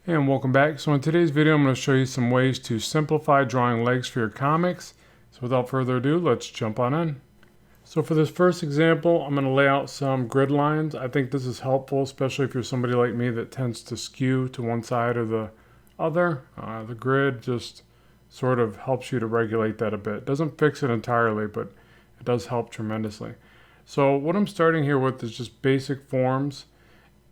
And welcome back. So in today's video, I'm going to show you some ways to simplify drawing legs for your comics. So without further ado, let's jump on in. So for this first example, I'm going to lay out some grid lines. I think this is helpful, especially if you're somebody like me that tends to skew to one side or the other. The grid just sort of helps you to regulate that a bit. Doesn't fix it entirely, but it does help tremendously. So what I'm starting here with is just basic forms.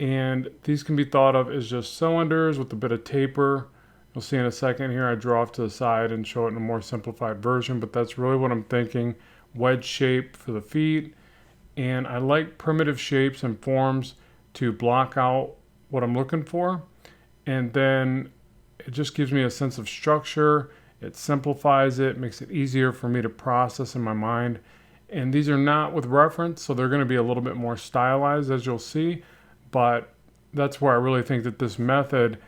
And these can be thought of as just cylinders with a bit of taper. You'll see in a second here I draw off to the side and show it in a more simplified version, but that's really what I'm thinking. Wedge shape for the feet. And I like primitive shapes and forms to block out what I'm looking for. And then it just gives me a sense of structure. It simplifies it, makes it easier for me to process in my mind. And these are not with reference, so they're going to be a little bit more stylized, as you'll see. But that's where I really think that this method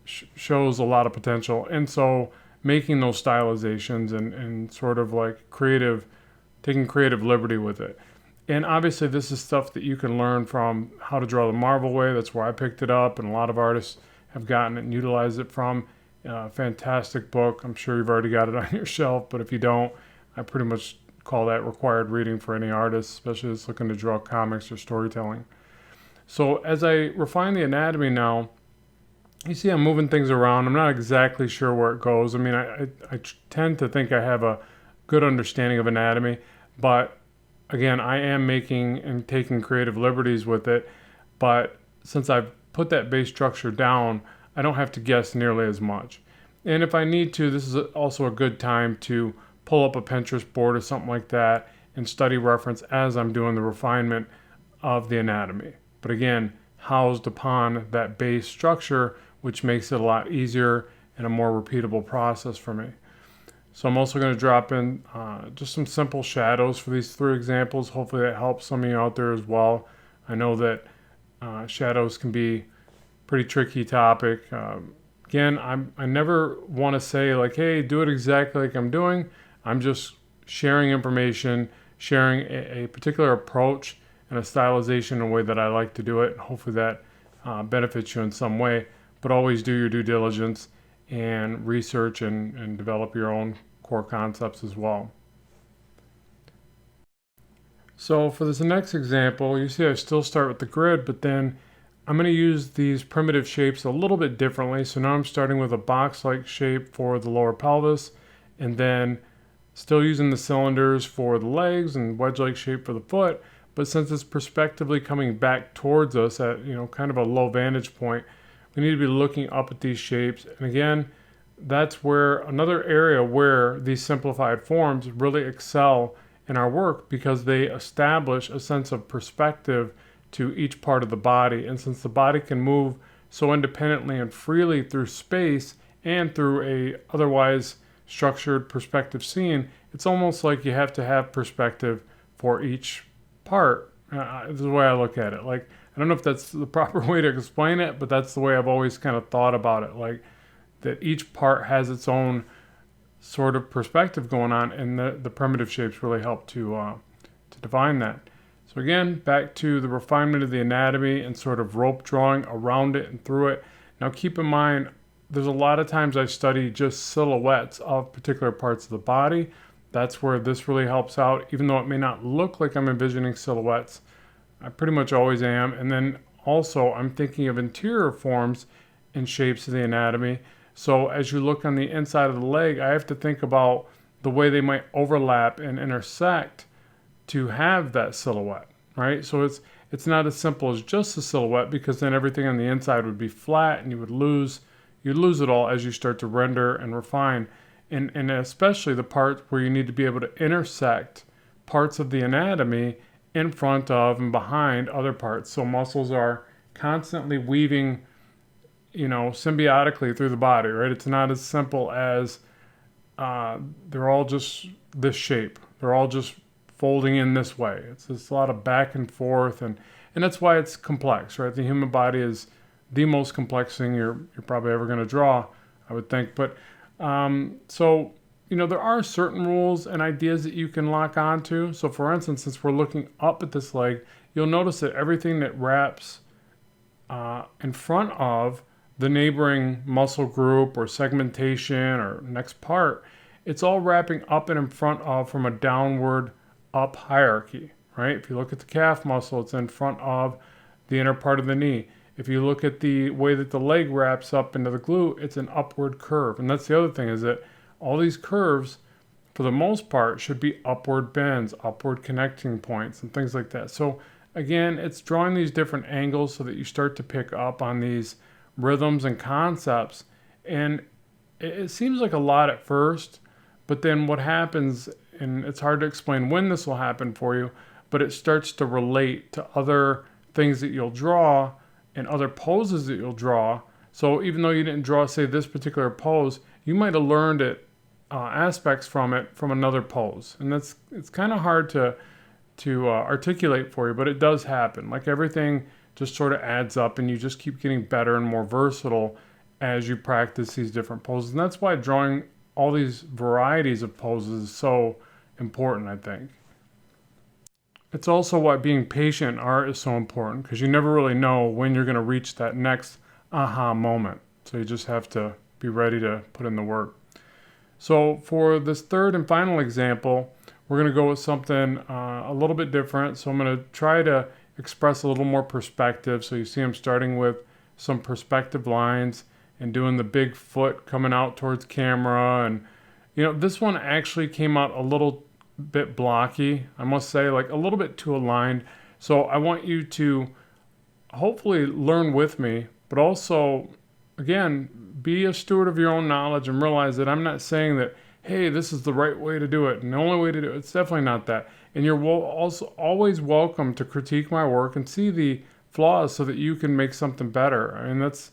shows a lot of potential. And so making those stylizations and sort of like taking creative liberty with it. And obviously this is stuff that you can learn from How to Draw the Marvel Way. That's where I picked it up, and a lot of artists have gotten it and utilized it from. Fantastic book. I'm sure you've already got it on your shelf, but if you don't, I pretty much call that required reading for any artist, especially that's looking to draw comics or storytelling. So as I refine the anatomy now, you see I'm moving things around. I'm not exactly sure where it goes. I mean, I tend to think I have a good understanding of anatomy, but again, I am making and taking creative liberties with it. But since I've put that base structure down, I don't have to guess nearly as much. And if I need to, this is also a good time to pull up a Pinterest board or something like that and study reference as I'm doing the refinement of the anatomy. But again, housed upon that base structure, which makes it a lot easier and a more repeatable process for me. So I'm also going to drop in just some simple shadows for these three examples. Hopefully that helps some of you out there as well. I know that shadows can be a pretty tricky topic. Again, I never want to say like, hey, do it exactly like I'm doing. I'm just sharing information, sharing a particular approach and a stylization in a way that I like to do it. Hopefully that benefits you in some way. But always do your due diligence and research and develop your own core concepts as well. So for this next example, you see I still start with the grid, but then I'm going to use these primitive shapes a little bit differently. So now I'm starting with a box-like shape for the lower pelvis, and then still using the cylinders for the legs and wedge-like shape for the foot. But since it's perspectively coming back towards us at kind of a low vantage point, we need to be looking up at these shapes. And again, that's where another area where these simplified forms really excel in our work, because they establish a sense of perspective to each part of the body. And since the body can move so independently and freely through space and through a otherwise structured perspective scene, it's almost like you have to have perspective for each part. This is the way I look at it. Like, I don't know if that's the proper way to explain it, but that's the way I've always kind of thought about it. Like, that each part has its own sort of perspective going on, and the primitive shapes really help to define that. So again, back to the refinement of the anatomy and sort of rope drawing around it and through it. Now keep in mind, there's a lot of times I study just silhouettes of particular parts of the body. That's where this really helps out, even though it may not look like I'm envisioning silhouettes. I pretty much always am. And then also I'm thinking of interior forms and shapes of the anatomy. So as you look on the inside of the leg, I have to think about the way they might overlap and intersect to have that silhouette, right? So it's not as simple as just a silhouette, because then everything on the inside would be flat and you'd lose it all as you start to render and refine. And especially the part where you need to be able to intersect parts of the anatomy in front of and behind other parts. So muscles are constantly weaving, symbiotically through the body, right? It's not as simple as they're all just this shape. They're all just folding in this way. It's a lot of back and forth, and that's why it's complex, right? The human body is the most complex thing you're probably ever going to draw, I would think. But so there are certain rules and ideas that you can lock onto. So for instance, since we're looking up at this leg, you'll notice that everything that wraps in front of the neighboring muscle group or segmentation or next part, it's all wrapping up and in front of from a downward up hierarchy, right? If you look at the calf muscle, it's in front of the inner part of the knee. If you look at the way that the leg wraps up into the glute, it's an upward curve. And that's the other thing, is that all these curves, for the most part, should be upward bends, upward connecting points, and things like that. So again, it's drawing these different angles so that you start to pick up on these rhythms and concepts. And it seems like a lot at first, but then what happens, and it's hard to explain when this will happen for you, but it starts to relate to other things that you'll draw and other poses that you'll draw. So even though you didn't draw, say, this particular pose, you might have learned it, aspects from it from another pose. And it's kind of hard to articulate for you, but it does happen. Like everything just sort of adds up, and you just keep getting better and more versatile as you practice these different poses. And that's why drawing all these varieties of poses is so important, I think. It's also why being patient in art is so important, because you never really know when you're going to reach that next aha moment. So you just have to be ready to put in the work. So for this third and final example, we're going to go with something a little bit different. So I'm going to try to express a little more perspective. So you see I'm starting with some perspective lines and doing the big foot coming out towards camera. And, you know, this one actually came out a little bit blocky, I must say, like a little bit too aligned. So I want you to hopefully learn with me, but also, again, be a steward of your own knowledge and realize that I'm not saying that, hey, this is the right way to do it and the only way to do it. It's definitely not that. And you're also always welcome to critique my work and see the flaws so that you can make something better. I mean, that's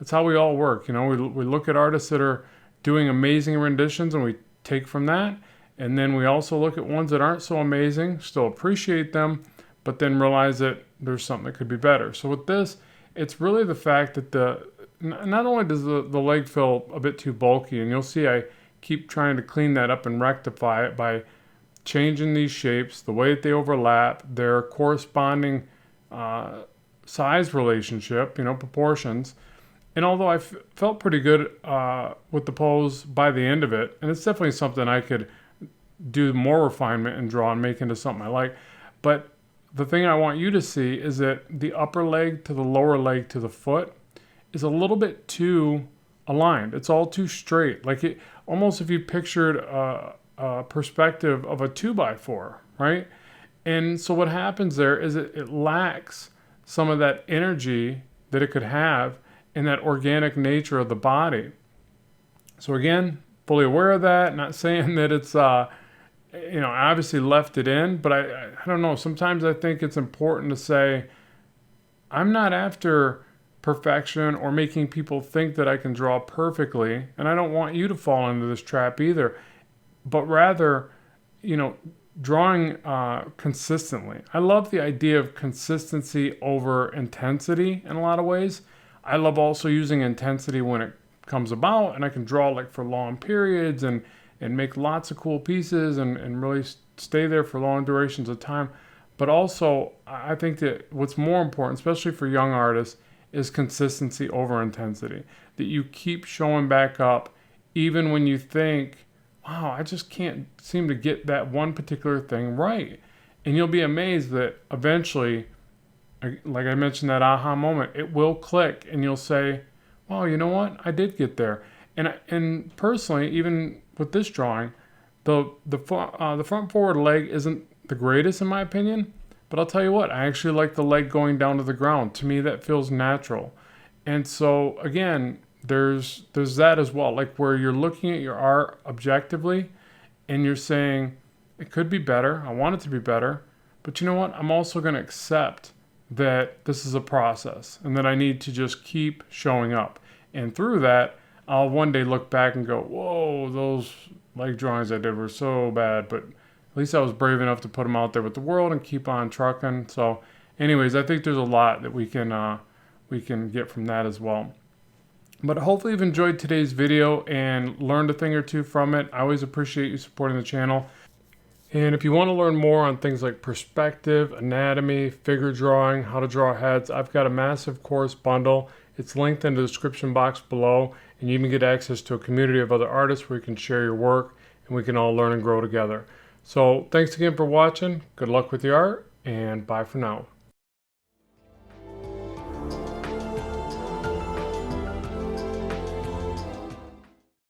how we all work. You know, we look at artists that are doing amazing renditions and we take from that. And then we also look at ones that aren't so amazing, still appreciate them, but then realize that there's something that could be better. So with this, it's really the fact that not only does the leg feel a bit too bulky, and you'll see I keep trying to clean that up and rectify it by changing these shapes, the way that they overlap, their corresponding size relationship, you know, proportions. And although I felt pretty good with the pose by the end of it, and it's definitely something I could do more refinement and draw and make into something I like. But the thing I want you to see is that the upper leg to the lower leg to the foot is a little bit too aligned. It's all too straight. Like it almost, if you pictured a perspective of a 2x4, right? And so what happens there is it lacks some of that energy that it could have in that organic nature of the body. So again, fully aware of that, not saying that it's you know, I obviously left it in, but I don't know. Sometimes I think it's important to say, I'm not after perfection or making people think that I can draw perfectly, and I don't want you to fall into this trap either, but rather, you know, drawing consistently. I love the idea of consistency over intensity in a lot of ways. I love also using intensity when it comes about, and I can draw like for long periods and make lots of cool pieces and really stay there for long durations of time. But also, I think that what's more important, especially for young artists, is consistency over intensity. That you keep showing back up even when you think, wow, I just can't seem to get that one particular thing right. And you'll be amazed that eventually, like I mentioned, that aha moment, it will click and you'll say, wow, you know what? I did get there. And personally, even with this drawing, the front forward leg isn't the greatest in my opinion, but I'll tell you what, I actually like the leg going down to the ground. To me, that feels natural. And so again, there's that as well, like where you're looking at your art objectively and you're saying, it could be better, I want it to be better, but you know what? I'm also going to accept that this is a process and that I need to just keep showing up. And through that, I'll one day look back and go, whoa, those leg drawings I did were so bad, but at least I was brave enough to put them out there with the world and keep on trucking. So anyways, I think there's a lot that we can get from that as well. But hopefully you've enjoyed today's video and learned a thing or two from it. I always appreciate you supporting the channel. And if you want to learn more on things like perspective, anatomy, figure drawing, how to draw heads, I've got a massive course bundle. It's linked in the description box below, and you even get access to a community of other artists where you can share your work and we can all learn and grow together. So thanks again for watching. Good luck with your art, and bye for now.